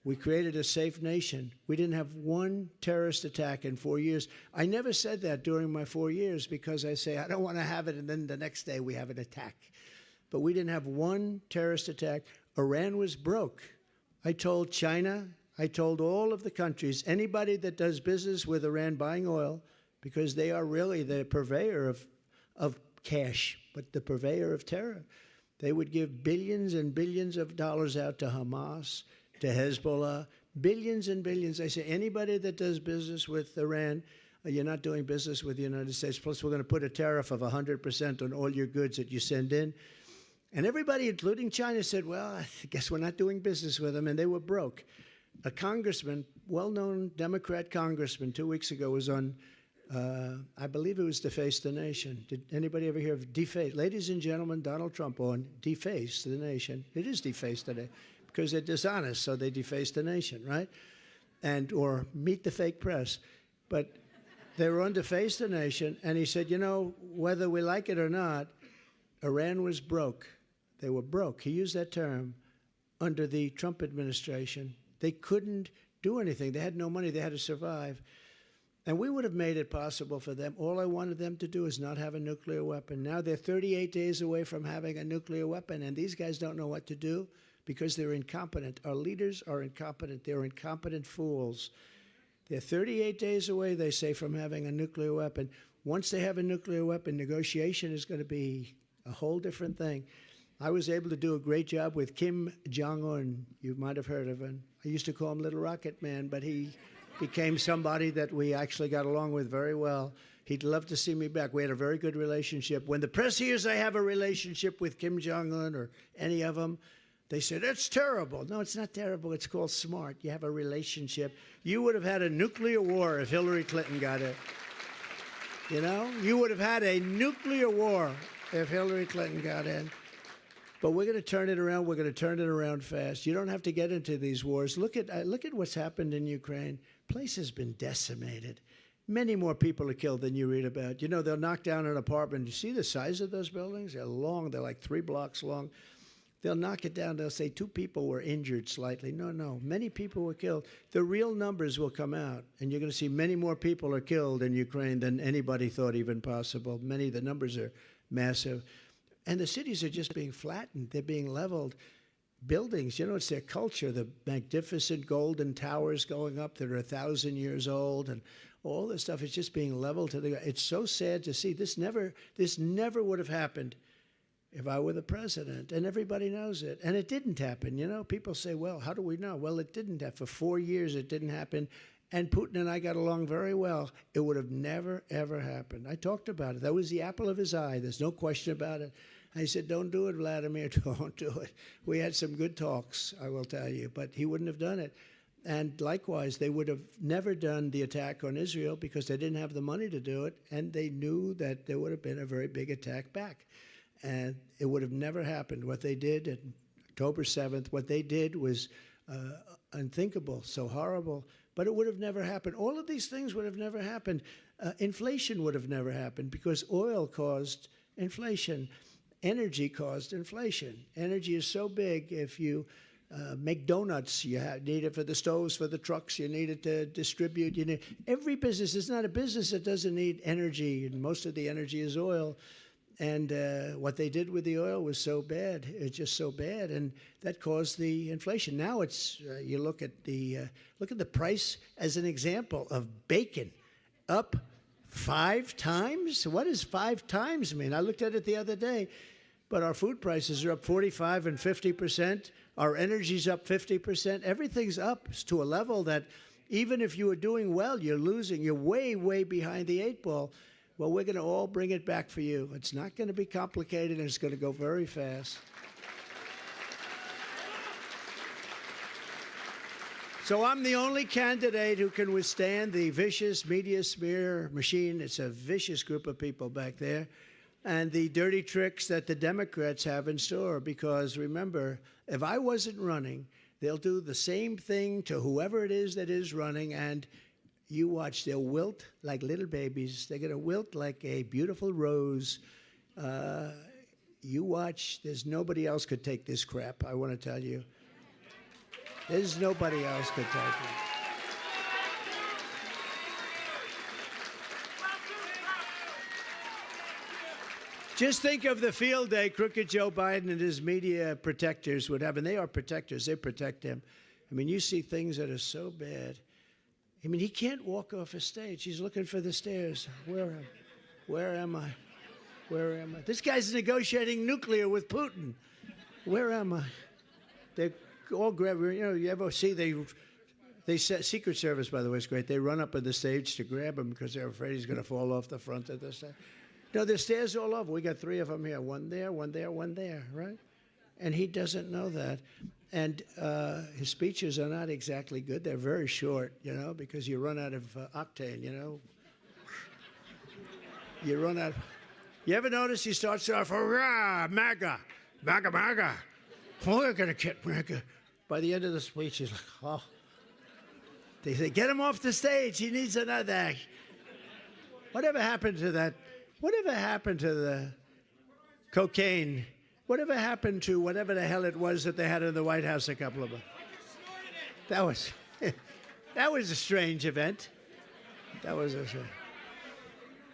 We created a safe nation. We didn't have one terrorist attack in 4 years. I never said that during my 4 years because I say, I don't want to have it, and then the next day we have an attack. But we didn't have one terrorist attack. Iran was broke. I told China, I told all of the countries, anybody that does business with Iran buying oil, because they are really the purveyor of cash, but the purveyor of terror. They would give billions and billions of dollars out to Hamas, to Hezbollah, billions and billions. They say anybody that does business with Iran, you're not doing business with the United States. Plus, we're going to put a tariff of 100% on all your goods that you send in. And everybody, including China, said, well, I guess we're not doing business with them. And they were broke. A congressman, well-known Democrat congressman, 2 weeks ago was on, I believe it was Deface the Nation. Did anybody ever hear of Deface? Ladies and gentlemen, Donald Trump on Deface the Nation. It is Deface today because they're dishonest, so they deface the nation, right? Or meet the fake press. But they were on Deface the Nation, and he said, you know, whether we like it or not, Iran was broke. They were broke. He used that term under the Trump administration. They couldn't do anything. They had no money. They had to survive. And we would have made it possible for them. All I wanted them to do is not have a nuclear weapon. Now they're 38 days away from having a nuclear weapon, and these guys don't know what to do because they're incompetent. Our leaders are incompetent. They're incompetent fools. They're 38 days away, they say, from having a nuclear weapon. Once they have a nuclear weapon, negotiation is going to be a whole different thing. I was able to do a great job with Kim Jong-un. You might have heard of him. I used to call him Little Rocket Man, but he became somebody that we actually got along with very well. He'd love to see me back. We had a very good relationship. When the press hears I have a relationship with Kim Jong-un or any of them, they say, that's terrible. No, it's not terrible. It's called smart. You have a relationship. You would have had a nuclear war if Hillary Clinton got it. You know? You would have had a nuclear war if Hillary Clinton got in. But we're going to turn it around. We're going to turn it around fast. You don't have to get into these wars. Look at what's happened in Ukraine. The place has been decimated. Many more people are killed than you read about. You know, they'll knock down an apartment. You see the size of those buildings? They're long. They're like 3 blocks long. They'll knock it down. They'll say 2 people were injured slightly. No. Many people were killed. The real numbers will come out, and you're going to see many more people are killed in Ukraine than anybody thought even possible. The numbers are massive. And the cities are just being flattened. They're being leveled. Buildings, you know, it's their culture. The magnificent golden towers going up that are 1,000 years old, and all this stuff is just being leveled to the ground. It's so sad to see. This never would have happened if I were the president, and everybody knows it. And it didn't happen. You know, people say, well, how do we know? Well, it didn't happen. For 4 years, it didn't happen. And Putin and I got along very well. It would have never, ever happened. I talked about it. That was the apple of his eye. There's no question about it. I said, don't do it, Vladimir. Don't do it. We had some good talks, I will tell you, but he wouldn't have done it. And likewise, they would have never done the attack on Israel because they didn't have the money to do it, and they knew that there would have been a very big attack back. And it would have never happened. What they did on October 7th, what they did was unthinkable, so horrible, but it would have never happened. All of these things would have never happened. Inflation would have never happened because oil caused inflation. Energy caused inflation. Energy is so big, if you make donuts, you need it for the stoves, for the trucks, you need it to distribute. Every business is not a business that doesn't need energy, and most of the energy is oil. And what they did with the oil was so bad. It's just so bad, and that caused the inflation. Now it's you look at the price as an example of bacon, up 5 times. What does 5 times mean? I looked at it the other day, but our food prices are up 45 and 50%. Our energy's up 50%. Everything's up to a level that even if you are doing well, you're losing. You're way, way behind the 8 ball. Well, we're going to all bring it back for you. It's not going to be complicated, and it's going to go very fast. So I'm the only candidate who can withstand the vicious media smear machine. It's a vicious group of people back there. And the dirty tricks that the Democrats have in store. Because remember, if I wasn't running, they'll do the same thing to whoever it is that is running, and you watch, they'll wilt like little babies. They're going to wilt like a beautiful rose. You watch, there's nobody else could take this crap, I want to tell you. There's nobody else could take it. Just think of the field day crooked Joe Biden and his media protectors would have. And they are protectors. They protect him. I mean, you see things that are so bad. I mean, he can't walk off a stage. He's looking for the stairs. Where am I? Where am I? This guy's negotiating nuclear with Putin. Where am I? They're all grabbing. You know, you ever see they set Secret Service, by the way, is great. They run up on the stage to grab him because they're afraid he's going to fall off the front of the stage. No, there's stairs all over. We got 3 of them here. One there, one there, one there, right? And he doesn't know that. And his speeches are not exactly good. They're very short, you know, because you run out of octane, you know. You run out. You ever notice he starts off, hurrah, MAGA, MAGA, MAGA. We're going to get MAGA. By the end of the speech, he's like, oh. They say, get him off the stage. He needs another. Whatever happened to that? Whatever happened to the cocaine? Whatever happened to whatever the hell it was that they had in the White House a couple of them? That was a strange event. That was a strange.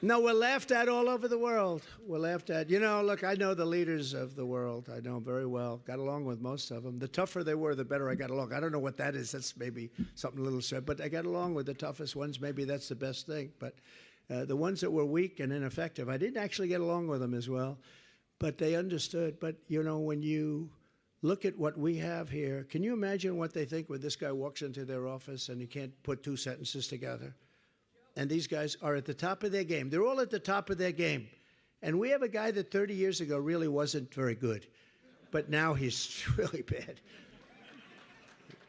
No, we're laughed at all over the world. We're laughed at. You know, look, I know the leaders of the world. I know them very well. Got along with most of them. The tougher they were, the better I got along. I don't know what that is. That's maybe something a little sad. But I got along with the toughest ones. Maybe that's the best thing. But the ones that were weak and ineffective, I didn't actually get along with them as well. But they understood. But, you know, when you look at what we have here, can you imagine what they think when this guy walks into their office and he can't put 2 sentences together? And these guys are at the top of their game. They're all at the top of their game. And we have a guy that 30 years ago really wasn't very good. But now he's really bad.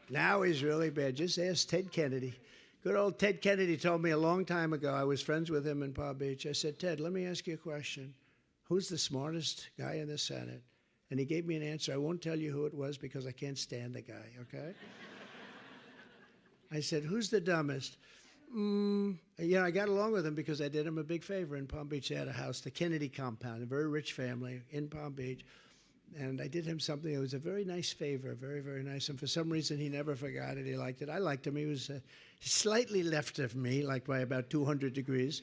Now he's really bad. Just ask Ted Kennedy. Good old Ted Kennedy told me a long time ago, I was friends with him in Palm Beach. I said, Ted, let me ask you a question. Who's the smartest guy in the Senate? And he gave me an answer. I won't tell you who it was because I can't stand the guy, okay? I said, who's the dumbest? You know, I got along with him because I did him a big favor in Palm Beach. They had a house, the Kennedy compound, a very rich family in Palm Beach. And I did him something that was a very nice favor, very, very nice. And for some reason, he never forgot it. He liked it. I liked him. He was slightly left of me, like by about 200 degrees.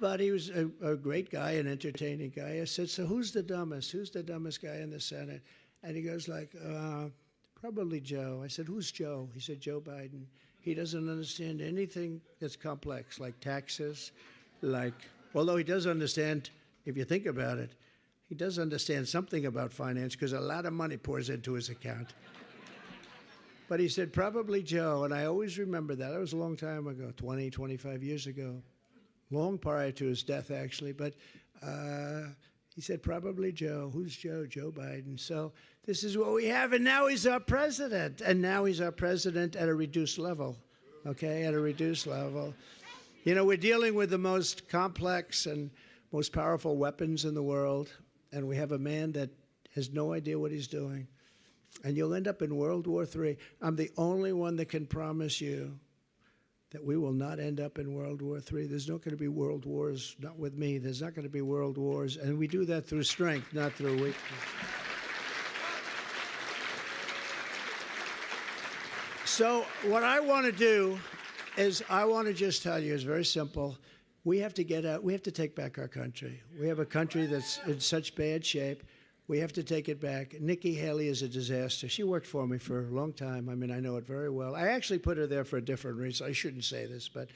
But he was a great guy, an entertaining guy. I said, so who's the dumbest? Who's the dumbest guy in the Senate? And he goes like, probably Joe. I said, who's Joe? He said, Joe Biden. He doesn't understand anything that's complex, like taxes, although he does understand, if you think about it, he does understand something about finance because a lot of money pours into his account. But he said, probably Joe, and I always remember that. That was a long time ago, 20, 25 years ago, long prior to his death, actually. But he said, probably Joe. Who's Joe? Joe Biden. So this is what we have, and now he's our president. And now he's our president at a reduced level, okay, at a reduced level. You know, we're dealing with the most complex and most powerful weapons in the world, and we have a man that has no idea what he's doing. And you'll end up in World War III. I'm the only one that can promise you that we will not end up in World War III. There's not going to be world wars, not with me. There's not going to be world wars. And we do that through strength, not through weakness. So what I want to do is I want to just tell you, it's very simple. We have to get out. We have to take back our country. We have a country that's in such bad shape. We have to take it back. Nikki Haley is a disaster. She worked for me for a long time. I mean, I know it very well. I actually put her there for a different reason. I shouldn't say this, but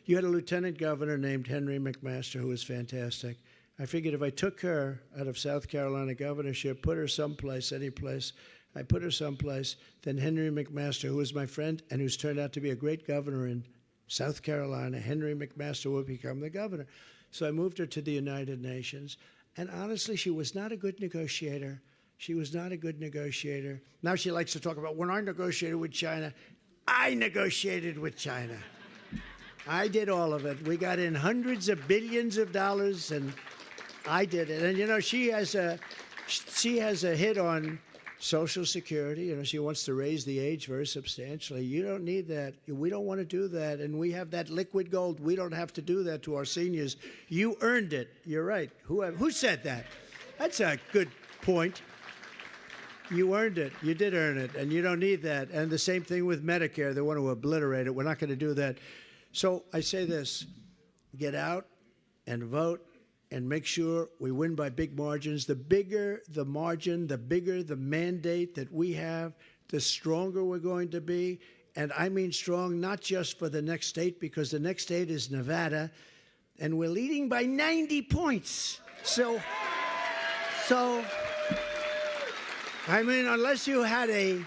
you had a lieutenant governor named Henry McMaster who was fantastic. I figured if I took her out of South Carolina governorship, put her someplace, any place, I put her someplace, then Henry McMaster, who was my friend and who's turned out to be a great governor in South Carolina, Henry McMaster would become the governor. So I moved her to the United Nations. And honestly, she was not a good negotiator. She was not a good negotiator. Now she likes to talk about when I negotiated with China. I negotiated with China. I did all of it. We got in hundreds of billions of dollars, and I did it. And, you know, she has a hit on Social Security. You know, she wants to raise the age very substantially. You don't need that. We don't want to do that. And we have that liquid gold. We don't have to do that to our seniors. You earned it. You're right. Who said that? That's a good point. You earned it. You did earn it. And you don't need that. And the same thing with Medicare. They want to obliterate it. We're not going to do that. So I say this. Get out and vote. And make sure we win by big margins. The bigger the margin, the bigger the mandate that we have, the stronger we're going to be. And I mean strong, not just for the next state, because the next state is Nevada. and we're leading by 90 points. So, I mean, unless you had a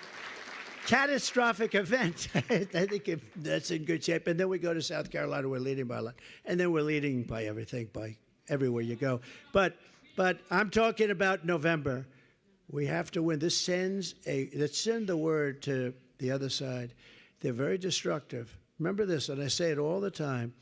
catastrophic event, I think that's in good shape. And then we go to South Carolina, we're leading by a lot. And then we're leading by everything, by everywhere you go. But I'm talking about November. We have to win. Let's send the word to the other side. They're very destructive. Remember this, and I say it all the time.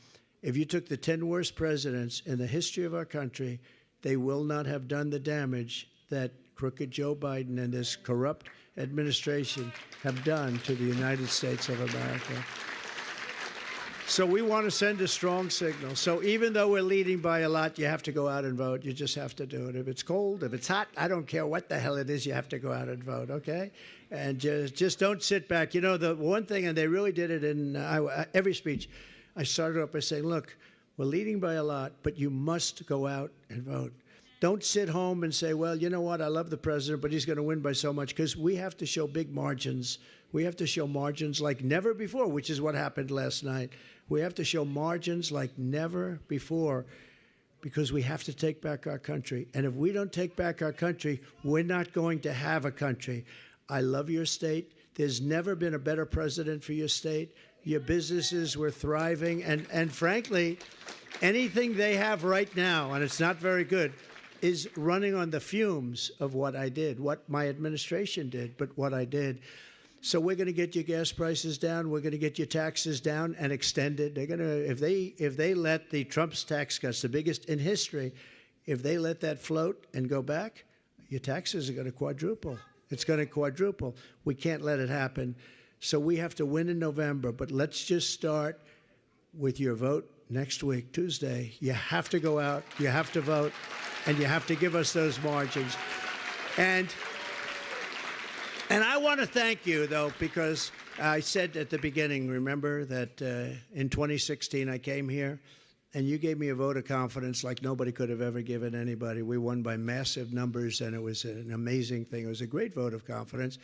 If you took the 10 worst presidents in the history of our country, they will not have done the damage that crooked Joe Biden and this corrupt administration have done to the United States of America. So we want to send a strong signal. So even though we're leading by a lot, you have to go out and vote. You just have to do it. If it's cold, if it's hot, I don't care what the hell it is, you have to go out and vote, okay? And just don't sit back. You know, the one thing, and they really did it in every speech, I started off by saying, look, we're leading by a lot, but you must go out and vote. Don't sit home and say, well, you know what, I love the president, but he's going to win by so much, because we have to show big margins. We have to show margins like never before, which is what happened last night. We have to show margins like never before, because we have to take back our country. And if we don't take back our country, we're not going to have a country. I love your state. There's never been a better president for your state. Your businesses were thriving. And frankly, anything they have right now, and it's not very good, is running on the fumes of what I did, what my administration did, but what I did. So we're going to get your gas prices down. We're going to get your taxes down and extended. They're going to, if they let the Trump's tax cuts, the biggest in history, if they let that float and go back, your taxes are going to quadruple. It's going to quadruple. We can't let it happen. So we have to win in November. But let's just start with your vote next week, Tuesday. You have to go out. You have to vote. And you have to give us those margins. And I want to thank you, though, because I said at the beginning, remember, that in 2016 I came here, and you gave me a vote of confidence like nobody could have ever given anybody. We won by massive numbers, and it was an amazing thing. It was a great vote of confidence.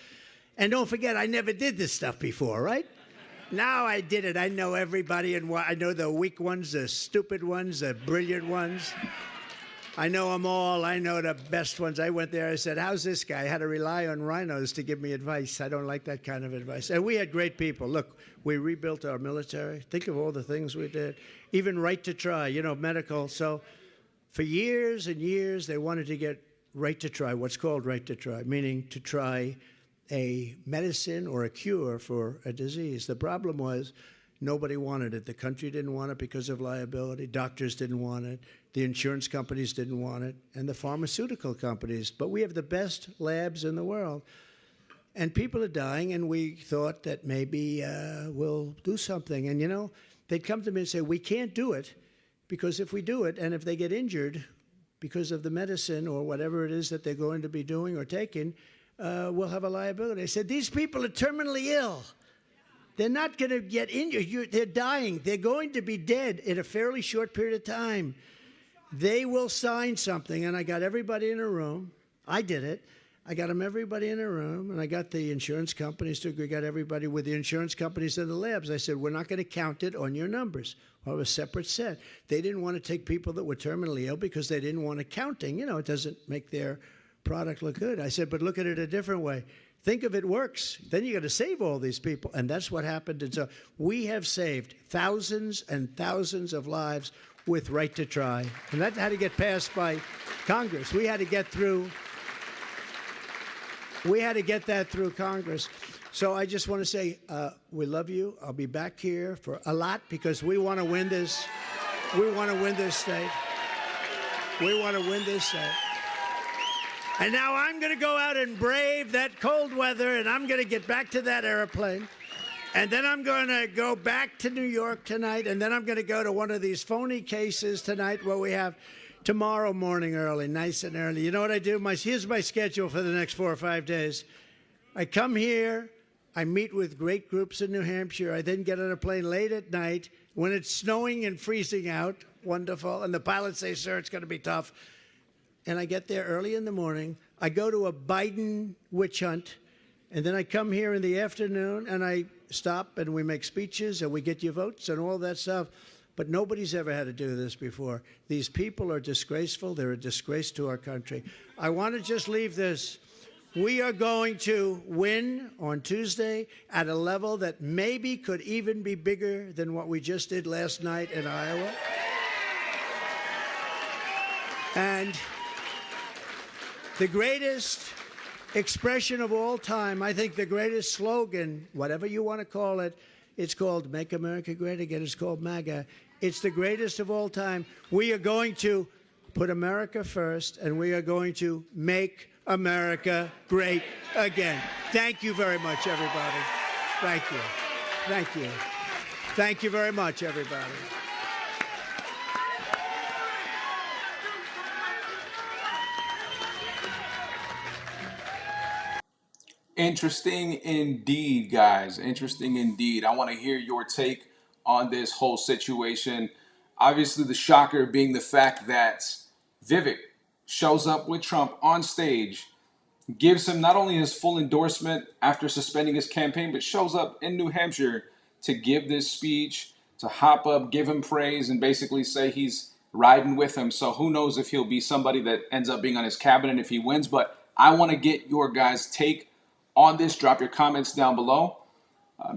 And don't forget, I never did this stuff before, right? Now I did it. I know everybody, and I know the weak ones, the stupid ones, the brilliant ones. I know them all. I know the best ones. I went there. I said, how's this guy? I had to rely on rhinos to give me advice. I don't like that kind of advice. And we had great people. Look, we rebuilt our military. Think of all the things we did. Even right to try, you know, medical. So for years and years, they wanted to get right to try, what's called right to try, meaning to try a medicine or a cure for a disease. The problem was nobody wanted it. The country didn't want it because of liability. Doctors didn't want it. The insurance companies didn't want it, and the pharmaceutical companies. But we have the best labs in the world. And people are dying, and we thought that maybe we'll do something. And, you know, they'd come to me and say, we can't do it, because if we do it, and if they get injured because of the medicine or whatever it is that they're going to be doing or taking, we'll have a liability. I said, these people are terminally ill. They're not going to get injured. They're dying. They're going to be dead in a fairly short period of time. They will sign something, and I got everybody in a room. I did it. I got everybody in a room, and I got the insurance companies to agree. Got everybody with the insurance companies and the labs. I said, we're not going to count it on your numbers. Well, it was a separate set. They didn't want to take people that were terminally ill because they didn't want accounting. You know, it doesn't make their product look good. I said, but look at it a different way. Think if it works, then you got to save all these people. And that's what happened. And so we have saved thousands and thousands of lives with right to try. And that had to get passed by Congress. We had to get that through Congress. So I just want to say, we love you. I'll be back here for a lot because we want to win this. We want to win this state. We want to win this state. And now I'm going to go out and brave that cold weather, and I'm going to get back to that airplane. And then I'm going to go back to New York tonight, and then I'm going to go to one of these phony cases tonight where we have tomorrow morning early, nice and early. You know what I do? Here's my schedule for the next 4 or 5 days. I come here. I meet with great groups in New Hampshire. I then get on a plane late at night when it's snowing and freezing out. Wonderful. And the pilots say, sir, it's going to be tough. And I get there early in the morning. I go to a Biden witch hunt. And then I come here in the afternoon, and I stop, and we make speeches, and we get your votes and all that stuff. but nobody's ever had to do this before. These people are disgraceful. They're a disgrace to our country. I want to just leave this. We are going to win on Tuesday at a level that maybe could even be bigger than what we just did last night in Iowa. And the greatest expression of all time, I think the greatest slogan, whatever you want to call it, it's called Make America Great Again. It's called MAGA. It's the greatest of all time. We are going to put America first, and we are going to make America great again. Thank you very much, everybody. Thank you. Thank you. Thank you very much, everybody. Interesting indeed, guys. Interesting indeed. I want to hear your take on this whole situation. Obviously, the shocker being the fact that Vivek shows up with Trump on stage, gives him not only his full endorsement after suspending his campaign, but shows up in New Hampshire to give this speech, to hop up, give him praise, and basically say he's riding with him. So who knows if he'll be somebody that ends up being on his cabinet if he wins. But I want to get your guys' take on this. Drop your comments down below.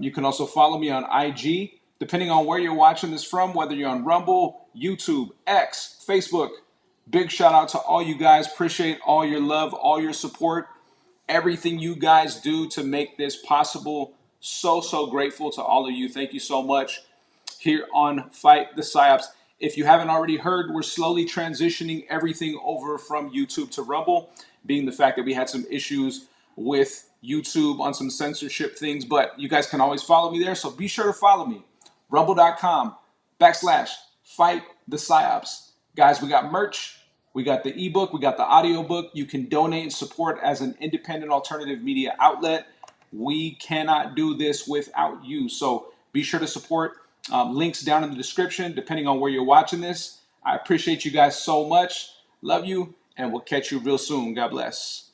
You can also follow me on IG, depending on where you're watching this from, whether you're on Rumble, YouTube, X, Facebook. Big shout out to all you guys. Appreciate all your love, all your support, everything you guys do to make this possible. So grateful to all of you. Thank you so much. Here on Fight the Psyops. If you haven't already heard, we're slowly transitioning everything over from YouTube to Rumble, being the fact that we had some issues with YouTube on some censorship things, but you guys can always follow me there. So be sure to follow me. Rumble.com/Fight the Psyops. Guys, we got merch. We got the ebook. We got the audiobook. You can donate and support as an independent alternative media outlet. We cannot do this without you. So be sure to support. Links down in the description, depending on where you're watching this. I appreciate you guys so much. Love you, and we'll catch you real soon. God bless.